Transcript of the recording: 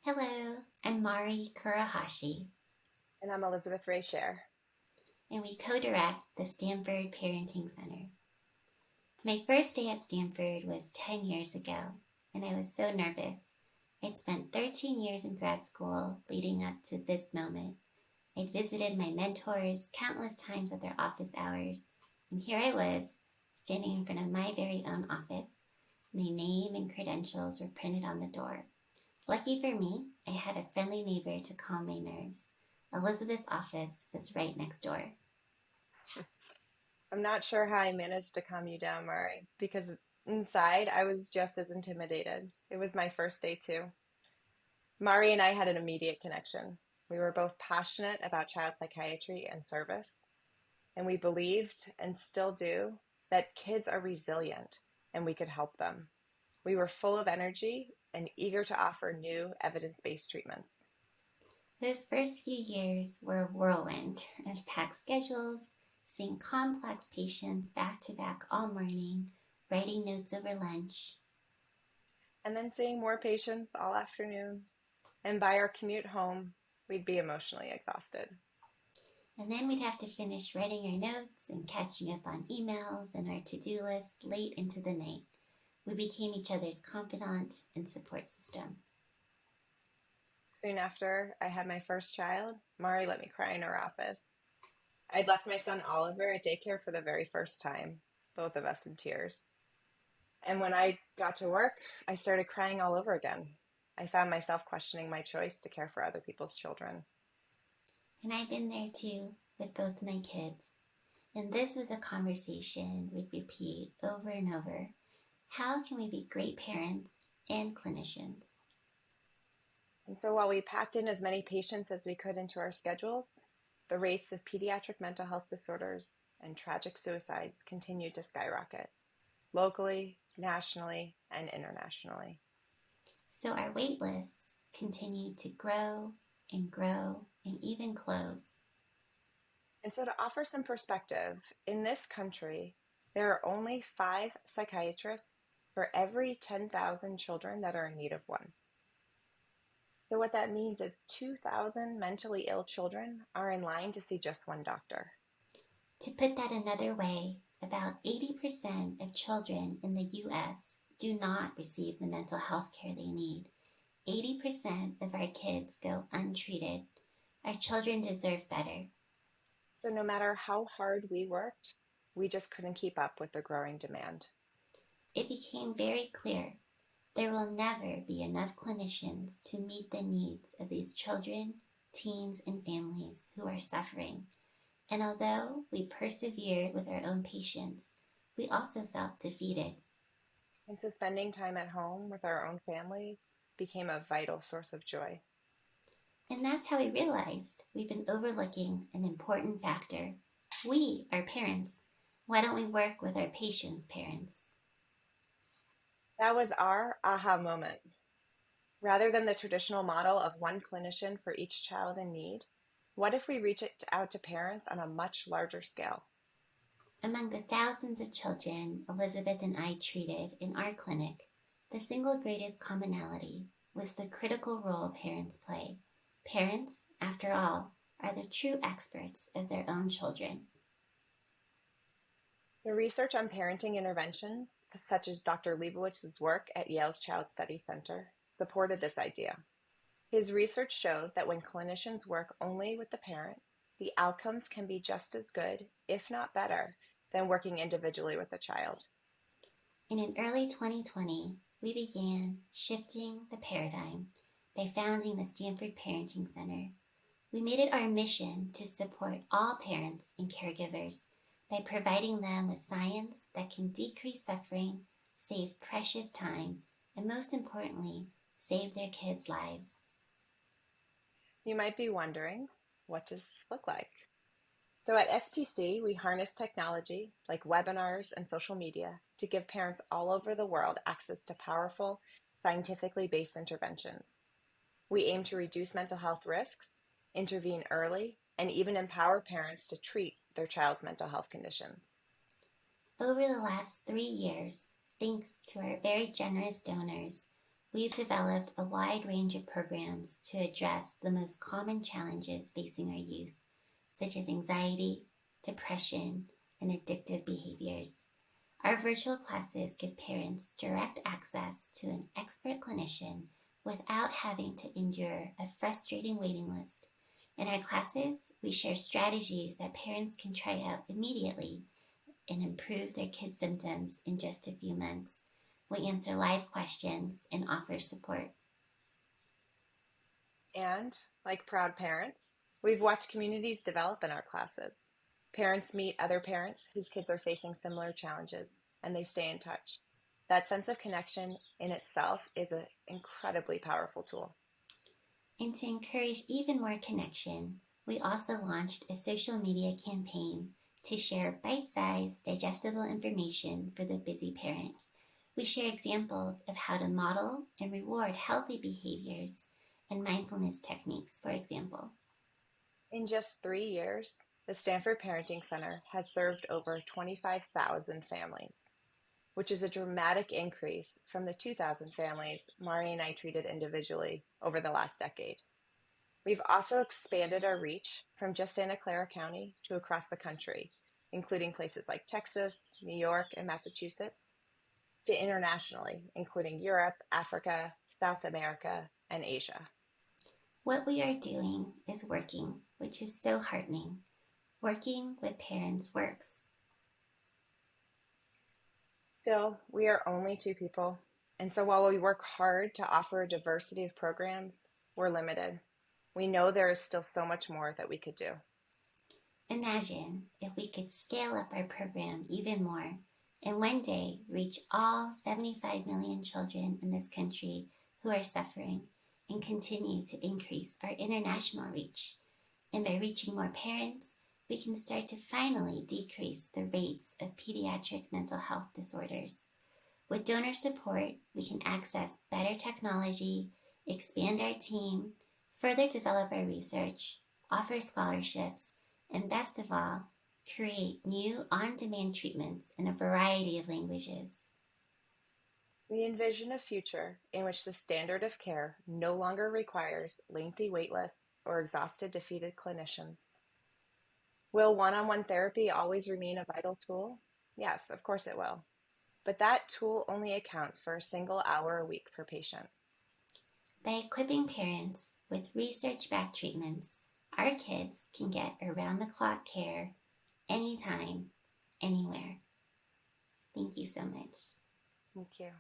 Hello, I'm Mari Kurahashi, And I'm Elizabeth Reichert. and we co-direct the Stanford Parenting Center. My first day at Stanford was 10 years ago, and I was so nervous. I'd spent 13 years in grad school leading up to this moment. I'd visited my mentors countless times at their office hours, and here I was, standing in front of my very own office. My name and credentials were printed on the door. Lucky for me, I had a friendly neighbor to calm my nerves. Elizabeth's office was right next door. I'm not sure how I managed to calm you down, Mari, because inside I was just as intimidated. It was my first day too. Mari and I had an immediate connection. We were both passionate about child psychiatry and service, and we believed, and still do, that kids are resilient and we could help them. We were full of energy and eager to offer new evidence-based treatments. Those first few years were a whirlwind of packed schedules, seeing complex patients back to back all morning, writing notes over lunch. And then seeing more patients all afternoon. And by our commute home, we'd be emotionally exhausted. And then we'd have to finish writing our notes and catching up on emails and our to do lists late into the night. We became each other's confidant and support system. Soon after I had my first child, Mari let me cry in her office. I'd left my son Oliver at daycare for the very first time, both of us in tears. And when I got to work, I started crying all over again. I found myself questioning my choice to care for other people's children. And I've been there too with both my kids. And this was a conversation we'd repeat over and over. How can we be great parents and clinicians? And so while we packed in as many patients as we could into our schedules, the rates of pediatric mental health disorders and tragic suicides continued to skyrocket, locally, nationally, and internationally. So our wait lists continued to grow and grow and even close. And so, to offer some perspective, in this country, there are only 5 psychiatrists for every 10,000 children that are in need of one. So, what that means is 2,000 mentally ill children are in line to see just one doctor. To put that another way, about 80% of children in the US do not receive the mental health care they need. 80% of our kids go untreated. Our children deserve better. So, no matter how hard we worked, we just couldn't keep up with the growing demand. It became very clear there will never be enough clinicians to meet the needs of these children, teens, and families who are suffering. And although we persevered with our own patients, we also felt defeated. And so, spending time at home with our own families became a vital source of joy. And that's how we realized we've been overlooking an important factor. We are parents. Why don't we work with our patients' parents? That was our aha moment. Rather than the traditional model of one clinician for each child in need, what if we reach it out to parents on a much larger scale? Among the thousands of children Elizabeth and I treated in our clinic, the single greatest commonality was the critical role parents play. Parents, after all, are the true experts of their own children. The research on parenting interventions, such as Dr. Leibowitz's work at Yale's Child Study Center, supported this idea. His research showed that when clinicians work only with the parent, the outcomes can be just as good, if not better, than working individually with the child. And in early 2020, we began shifting the paradigm by founding the Stanford Parenting Center. We made it our mission to support all parents and caregivers by providing them with science that can decrease suffering, save precious time, and most importantly, save their kids' lives. You might be wondering, what does this look like? So at SPC, we harness technology like webinars and social media to give parents all over the world access to powerful, scientifically based interventions. We aim to reduce mental health risks, intervene early, and even empower parents to treat their child's mental health conditions. Over the last 3 years, thanks to our very generous donors, we've developed a wide range of programs to address the most common challenges facing our youth, such as anxiety, depression, and addictive behaviors. Our virtual classes give parents direct access to an expert clinician without having to endure a frustrating waiting list. In our classes, we share strategies that parents can try out immediately and improve their kids' symptoms in just a few months. We answer live questions and offer support. And, like proud parents, we've watched communities develop in our classes. Parents meet other parents whose kids are facing similar challenges, and they stay in touch. That sense of connection in itself is an incredibly powerful tool. And to encourage even more connection, we also launched a social media campaign to share bite-sized, digestible information for the busy parent. We share examples of how to model and reward healthy behaviors and mindfulness techniques, for example. In just 3 years, the Stanford Parenting Center has served over 25,000 families, which is a dramatic increase from the 2,000 families Mari and I treated individually over the last decade. We've also expanded our reach from just Santa Clara County to across the country, including places like Texas, New York, and Massachusetts, to internationally, including Europe, Africa, South America, and Asia. What we are doing is working, which is so heartening. Working with parents works. Still, we are only two people, and so while we work hard to offer a diversity of programs, we're limited. We know there is still so much more that we could do. Imagine if we could scale up our program even more and one day reach all 75 million children in this country who are suffering and continue to increase our international reach. And by reaching more parents, we can start to finally decrease the rates of pediatric mental health disorders. With donor support, we can access better technology, expand our team, further develop our research, offer scholarships, and best of all, create new on-demand treatments in a variety of languages. We envision a future in which the standard of care no longer requires lengthy wait lists or exhausted, defeated clinicians. Will one-on-one therapy always remain a vital tool? Yes, of course it will. But that tool only accounts for a single hour a week per patient. By equipping parents with research-backed treatments, our kids can get around-the-clock care anytime, anywhere. Thank you so much. Thank you.